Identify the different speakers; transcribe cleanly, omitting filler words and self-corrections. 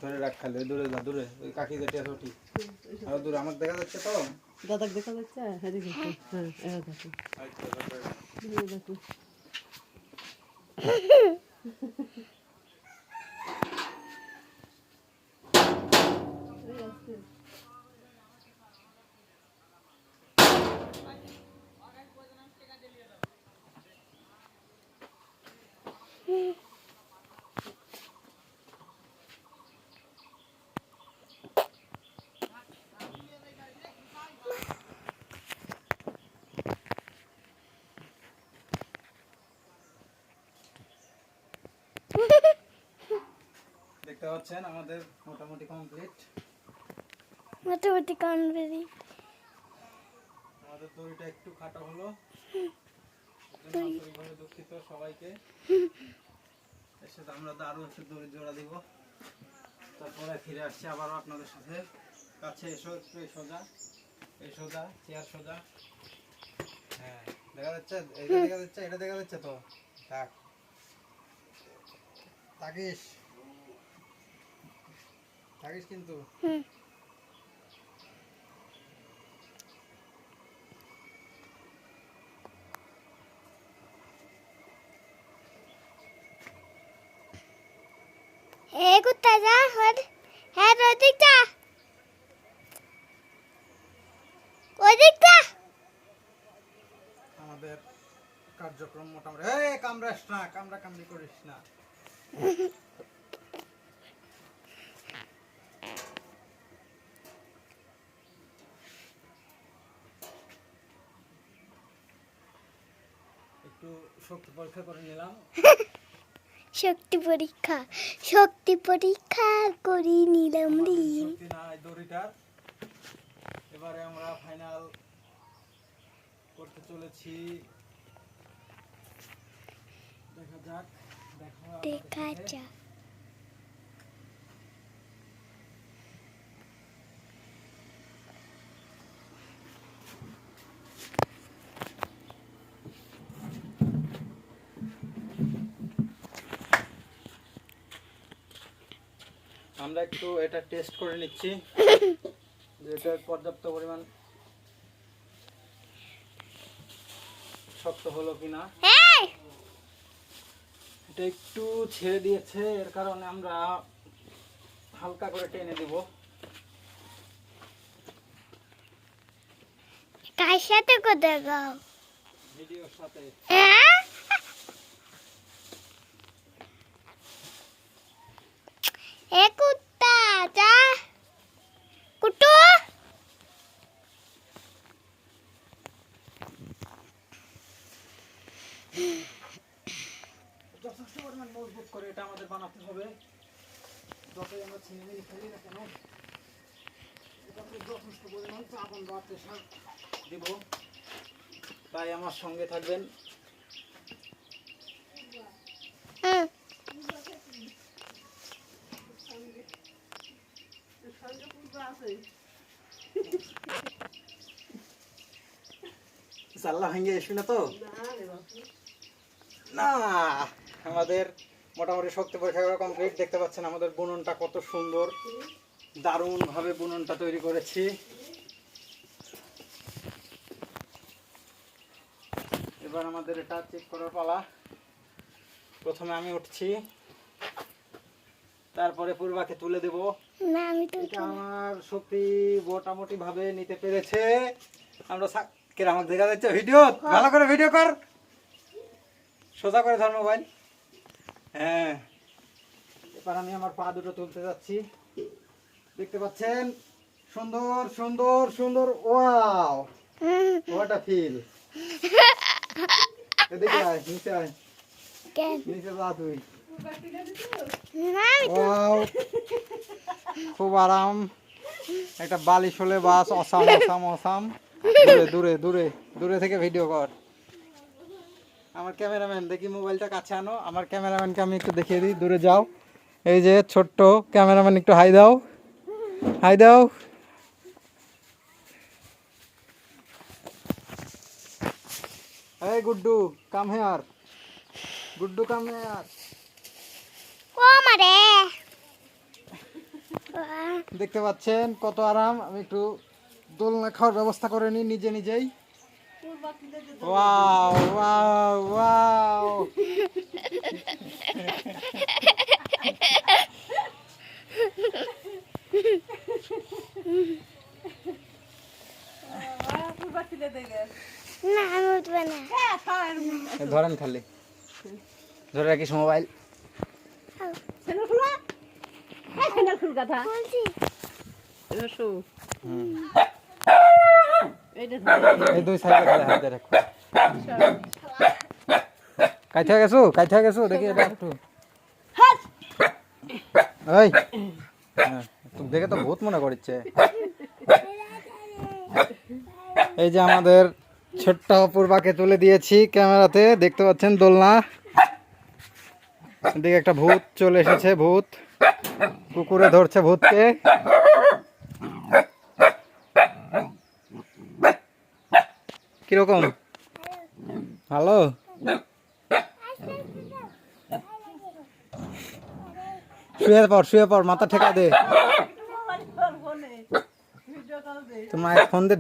Speaker 1: ধরে রাখ, খালি দূরে যা, দূরে ওই কাকি যেতে আছে ওটি আর দূরে আমাকে দেখা যাচ্ছে তো,
Speaker 2: দাদাকে দেখা যাচ্ছে। হ্যাঁ দেখো, হ্যাঁ এরা দেখো, দেখো।
Speaker 1: দেখতে পাচ্ছেন আমাদের মোটামুটি কমপ্লিট।
Speaker 3: মোটামুটি কনভেরি
Speaker 1: আমাদের দড়িটা একটু খাটো হলো, দুঃখিত সবাইকে। এর সাথে আমরা আরো একটু দড়ি জোড়া দিব, তারপরে ফিরে আসছি আবারও আপনাদের সাথে। কাছে এসো একটু, এই সোজা, এই সোজা, চেয়ার সোজা। হ্যাঁ দেখা যাচ্ছে, এটা দেখা যাচ্ছে, এটা দেখা যাচ্ছে তো, থাক থাকিস, থাকিস কিন্তু।
Speaker 3: কুত্তা যা হ্যাঁ ওদিক যা, ওদিক যা।
Speaker 1: আমাদের কার্যক্রম মোটামুটি, এই কামড়াস না, কামড়াকামড়ি করিস না। একটু শক্তি পরীক্ষা করে নিলাম।
Speaker 3: শক্তি পরীক্ষা করি নিলাম রে।
Speaker 1: শক্তি নাই দড়িটার। এবারে আমরা ফাইনাল করতে চলেছি, দেখা যাক,
Speaker 3: দেখা যাক।
Speaker 1: আমরা একটু এটা টেস্ট করে নিচ্ছি যে এটা পর্যাপ্ত পরিমাণ শক্ত হলো কিনা। এটা একটু ছেড়ে দিয়েছে, এর কারণে আমরা হালকা করে টেনে দিব।
Speaker 3: কার সাথে কোথায় গাও?
Speaker 1: ভিডিওর সাথে।
Speaker 3: এ কুত্তা যা, কুটু।
Speaker 1: যথেষ্ট পরিমাণ মজবুত করে এটা আমাদের বানাতে হবে। যতই আমরা ছিনিমিনি খেলি না কেন, এটাতে যথেষ্ট পরিমাণ চাপন বা প্রেশার দিব। তাই আমার সঙ্গে থাকবেন। জানলা ভেঙে এসবি না তো? না, আমাদের মোটামুটি শক্তি পরীক্ষা করা কমপ্লিট। দেখতে পাচ্ছেন আমাদের বুননটা কত সুন্দর, দারুণ ভাবে বুননটা তৈরি করেছি। এবার আমাদের এটা চেক করার পালা। প্রথমে আমি উঠছি, তারপরে পূর্বাকে তুলে দেব।
Speaker 3: না আমি তো
Speaker 1: এটা আমার শক্তি মোটামুটি ভাবে নিতে পেরেছে। আমরা আমাকে দেখা যাচ্ছে ভিডিও, ভালো করে ভিডিও কর, সোজা করে ধর মোবাইল। হ্যাঁ, এবার আমি আমার পা দুটো তুলতে যাচ্ছি। দেখতে পাচ্ছেন সুন্দর সুন্দর সুন্দর, ওয়াও হোয়াট আ ফিল। এদিকে আয়, নিচে আয়, নিচে যা তুই। ওয়াও, খুব আরাম। একটা বালিশ হলে বাস, অসাম অসাম অসাম। দূরে দূরে দূরে দূরে থেকে ভিডিও কর। আমার ক্যামেরাম্যান, দেখি মোবাইলটা কাছে আনো। আমার ক্যামেরাম্যানকে আমি একটু দেখিয়ে দিই, দূরে যাও। এই যে ছোট্ট ক্যামেরাম্যান, একটু হাই দাও, হাই দাও। এই গুড্ডু, কাম হিয়ার। গুড্ডু কামে আর
Speaker 3: ও মারে
Speaker 1: দেখতে পাচ্ছেন কত আরাম। আমি একটু দোলনা খাওয়ার ব্যবস্থা করে নিই নিজে নিজেই। ওয়াও ওয়াও ওয়াও
Speaker 3: না আমি উঠবে না
Speaker 1: ধরেন খালি ধরে রাখিস মোবাইল।
Speaker 2: স্যান্ডেল খোলা হ্যাঁ স্যান্ডেল খুল কথা
Speaker 3: বলছি
Speaker 2: রসু এইটা
Speaker 1: এই দুই সাইডে খালি হাতে রাখো। কাইথা গেছো দেখি এটা একটু ওই হ্যাঁ, তুমি দেখে তো ভূত মনে করছে। এই যে আমাদের ছোট্ট অপূর্বাকে তুলে দিয়েছি ক্যামেরাতে, দেখতে পাচ্ছেন দোলনা। এদিকে একটা ভূত চলে এসেছে, ভূত কুকুরে ধরছে ভূতকে। কিরকম ভালো? শুয়ে পড় মাথা ঠেকা দে। তোমার ফোন দে।